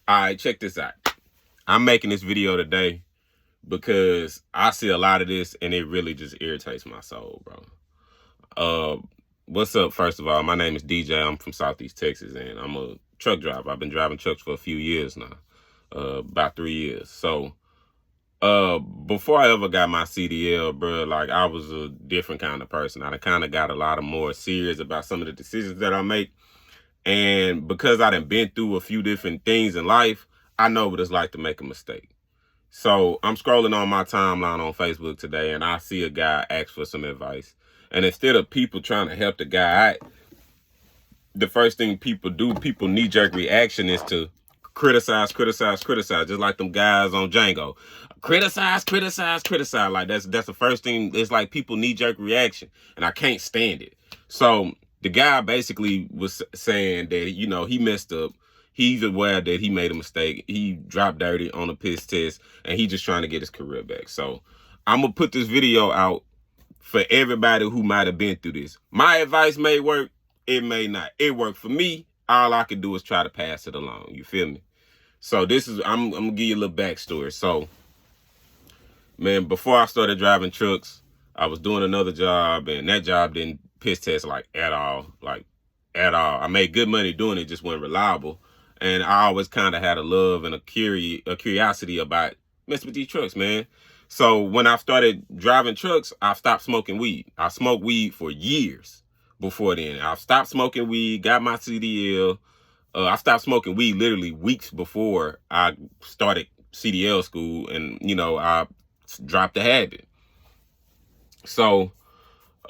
All right, check this out. I'm making this video today because I see a lot of this and it really just irritates my soul, bro. What's up, first of all? My name is DJ. I'm from Southeast Texas and I'm a truck driver. I've been driving trucks for a few years now, about 3 years. So, before I ever got my CDL, bro, like I was a different kind of person. I kind of got a lot of more serious about some of the decisions that I make. And because I done been through a few different things in life, I know what it's like to make a mistake. So I'm scrolling on my timeline on Facebook today and I see a guy ask for some advice. And instead of people trying to help the guy out, the first thing people do, people knee-jerk reaction is to criticize, just like them guys on Django. Criticize. Like that's the first thing. It's like people knee-jerk reaction, and I can't stand it. So the guy basically was saying that, he messed up. He's aware that he made a mistake. He dropped dirty on a piss test, and he just trying to get his career back. So I'm going to put this video out for everybody who might have been through this. My advice may work. It may not. It worked for me. All I can do is try to pass it along. You feel me? So I'm going to give you a little backstory. So, man, before I started driving trucks, I was doing another job, and that job didn't piss test at all. I made good money doing it, just wasn't reliable. And I always kind of had a love and a curiosity about messing with these trucks, man. So when I started driving trucks, I stopped smoking weed. I smoked weed for years before then. I stopped smoking weed, got my CDL. I stopped smoking weed literally weeks before I started CDL school, and, I dropped the habit. So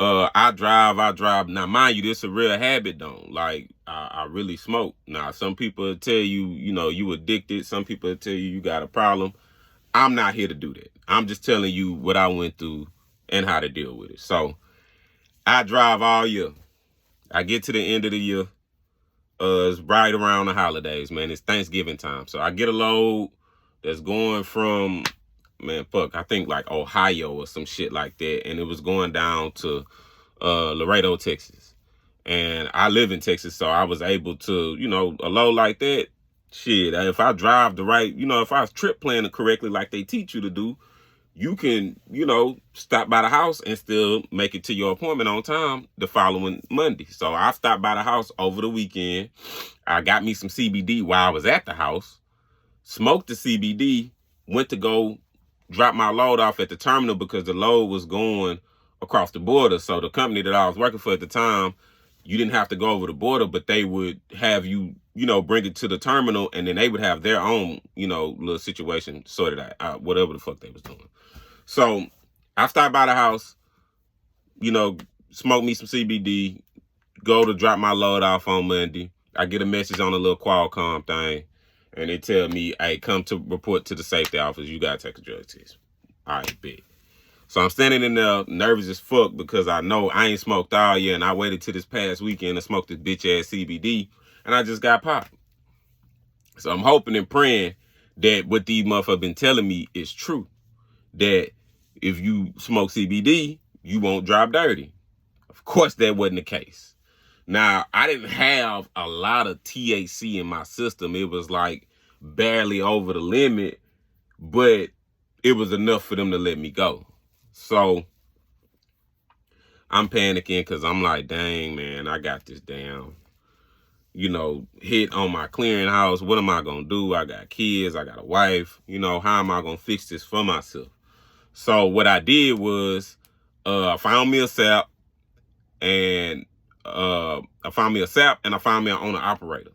I drive. Now, mind you, this is a real habit, though. Like, I really smoke. Now, some people will tell you, you addicted. Some people will tell you got a problem. I'm not here to do that. I'm just telling you what I went through and how to deal with it. So I drive all year. I get to the end of the year. It's right around the holidays, man. It's Thanksgiving time. So I get a load that's going from, I think like Ohio or some shit like that. And it was going down to Laredo, Texas. And I live in Texas, so I was able to, a load like that, shit, if I drive the right, if I was trip planning correctly like they teach you to do, you can, stop by the house and still make it to your appointment on time the following Monday. So I stopped by the house over the weekend. I got me some CBD while I was at the house, smoked the CBD, went to go drop my load off at the terminal because the load was going across the border. So the company that I was working for at the time, you didn't have to go over the border, but they would have you, bring it to the terminal, and then they would have their own, little situation sorted out, whatever the fuck they was doing. So I stopped by the house, smoke me some CBD, go to drop my load off on Monday. I get a message on a little Qualcomm thing, and they tell me, hey, come to report to the safety office. You got to take a drug test. All right, bet. So I'm standing in there nervous as fuck because I know I ain't smoked all year, and I waited till this past weekend to smoke this bitch-ass CBD, and I just got popped. So I'm hoping and praying that what these motherfuckers been telling me is true, that if you smoke CBD, you won't drive dirty. Of course, that wasn't the case. Now, I didn't have a lot of THC in my system. It was like barely over the limit, but it was enough for them to let me go. So I'm panicking because I'm like, dang, man, I got this damn, hit on my clearinghouse. What am I going to do? I got kids. I got a wife. How am I going to fix this for myself? So what I did was I found me a SAP, and I found me an owner operator.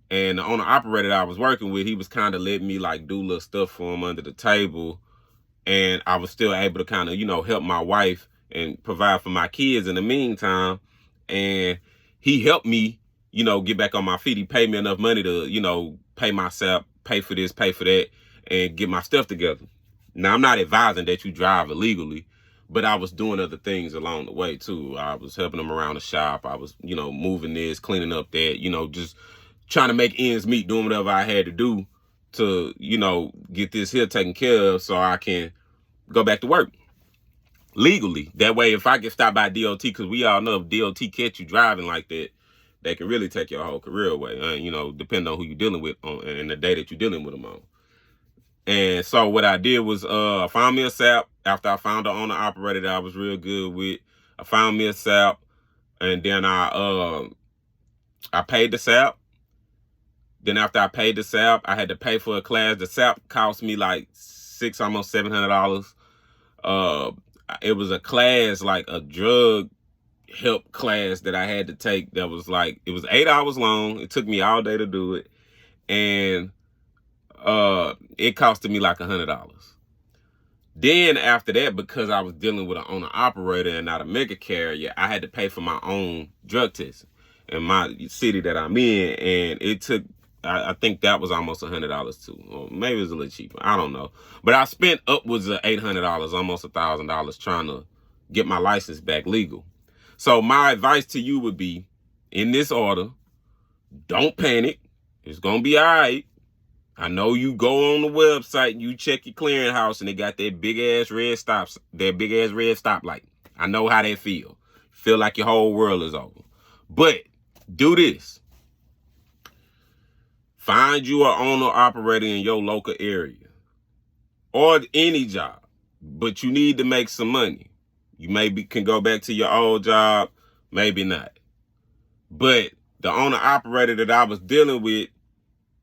And the owner operator that I was working with, he was kind of letting me like do little stuff for him under the table. And I was still able to kind of, help my wife and provide for my kids in the meantime. And he helped me, get back on my feet. He paid me enough money to, pay myself, pay for this, pay for that, and get my stuff together. Now, I'm not advising that you drive illegally, but I was doing other things along the way, too. I was helping them around the shop. I was, moving this, cleaning up that, just trying to make ends meet, doing whatever I had to do to, get this here taken care of so I can go back to work legally. That way, if I get stopped by DOT, because we all know if DOT catch you driving like that, they can really take your whole career away. You know, depending on who you're dealing with on and the day that you're dealing with them on. And so what I did was I found me a SAP after I found an owner operator that I was real good with. I found me a SAP, and then I paid the SAP. Then after I paid the SAP, I had to pay for a class. The SAP cost me like almost $700. It was a class, like a drug help class that I had to take. That was like, it was 8 hours long. It took me all day to do it, and it costed me like $100. Then after that, because I was dealing with an owner operator and not a mega carrier, I had to pay for my own drug testing in my city that I'm in, and it took, I think that was almost $100 too, or maybe it was a little cheaper. I don't know, but I spent upwards of $800, almost $1,000, trying to get my license back legal. So my advice to you would be, in this order, don't panic. It's gonna be all right. I know you go on the website and you check your clearinghouse and they got that big ass red stoplight. I know how that feel. Feel like your whole world is over. But do this. Find you an owner operator in your local area or any job, but you need to make some money. You maybe can go back to your old job, maybe not. But the owner operator that I was dealing with,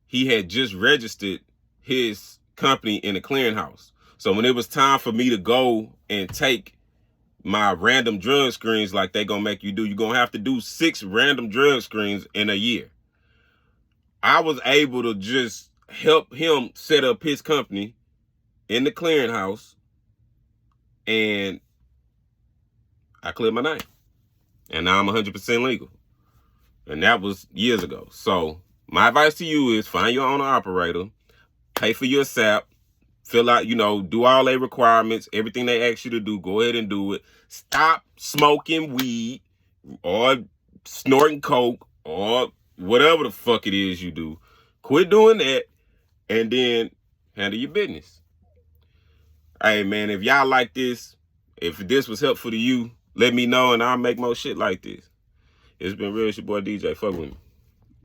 he had just registered his company in the clearinghouse. So when it was time for me to go and take my random drug screens like they gonna make you do, you're gonna have to do 6 random drug screens in a year. I was able to just help him set up his company in the clearinghouse, and I cleared my name. And now I'm 100% legal. And that was years ago. So my advice to you is find your owner operator, pay for your SAP, fill out, do all their requirements, everything they ask you to do, go ahead and do it. Stop smoking weed or snorting coke or whatever the fuck it is you do. Quit doing that and then handle your business. Hey man, if y'all like this, if this was helpful to you, let me know and I'll make more shit like this. It's been real. It's your boy DJ. Fuck with me.